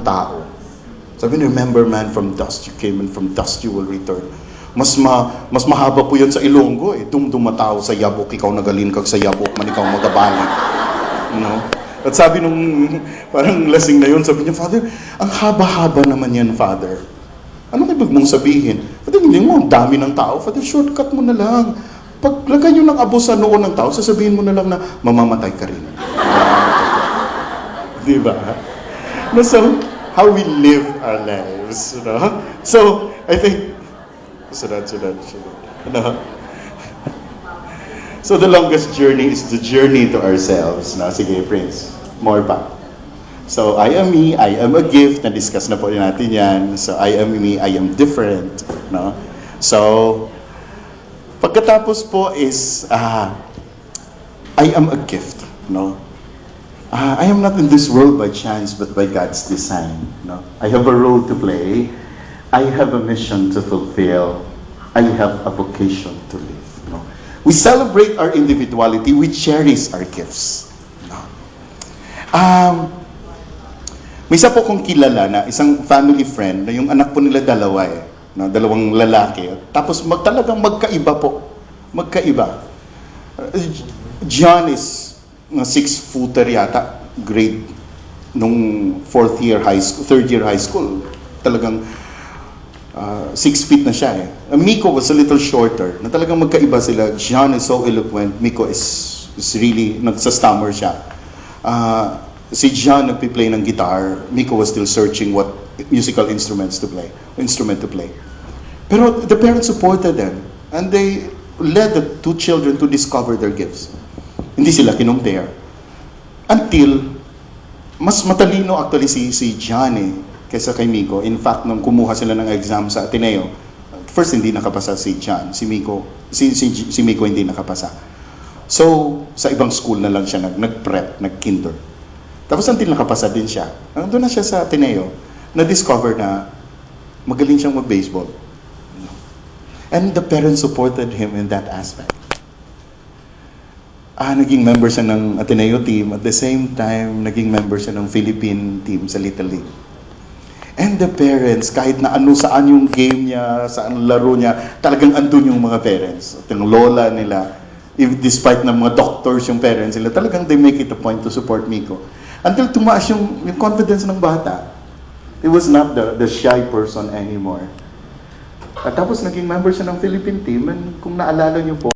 ng tao. Sabi niya, remember man, from dust you came and from dust you will return. Mas mahaba po yan sa Ilonggo eh. Dumataw sa yabok, ikaw nagalin kag sa yabok, man ikaw magabalik. You know? At sabi nung parang lasing na yun, sabi niya, Father, ang haba-haba naman yan, Father. Anong ibig mong sabihin? Father, hindi mo, ang dami ng tao. Father, shortcut mo na lang. Paglagay nyo ng abo sa noo ng tao, sasabihin mo na lang na mamamatay ka rin. Diba? No, so, how we live our lives, you know? So, I think, no? So the longest journey is the journey to ourselves. No? Sige, Prince, more pa. So, I am me, I am a gift, na-discuss na po natin yan. So, I am me, I am different. No? So, pagkatapos po is, I am a gift. No? I am not in this world by chance, but by God's design. No? I have a role to play. I have a mission to fulfill. I have a vocation to live. No? We celebrate our individuality. We cherish our gifts. No? May isa po kong kilala na isang family friend na yung anak po nila dalawa eh. No? Dalawang lalaki. Tapos talagang magkaiba po. Magkaiba. John is 6-footer yata, grade nung third year high school. Talagang 6 feet na siya eh. Miko was a little shorter, na talagang magkaiba sila. John is so eloquent, Miko is really, nagsastammer siya. Si John nagpi-play ng guitar, Miko was still searching what musical instrument to play. Pero the parents supported them, and they led the two children to discover their gifts. Hindi sila kinumpare. Until, mas matalino actually si John eh, kaysa kay Miko. In fact, nung kumuha sila ng exam sa Ateneo, first hindi nakapasa si John, si Miko hindi nakapasa. So, sa ibang school na lang siya nag-prep, nag-kinder. Tapos until nakapasa din siya, doon na siya sa Ateneo, na-discover na magaling siyang mag-baseball. And the parents supported him in that aspect. Naging member siya ng Ateneo team. At the same time, naging member siya ng Philippine team sa Little League. And the parents, kahit na saan yung game niya, saan laro niya, talagang andun yung mga parents. At yung lola nila, despite na mga doctors yung parents nila, talagang they make it a point to support Miko. Until tumaas yung confidence ng bata. He was not the shy person anymore. At tapos naging member siya ng Philippine team, and kung naalala niyo po,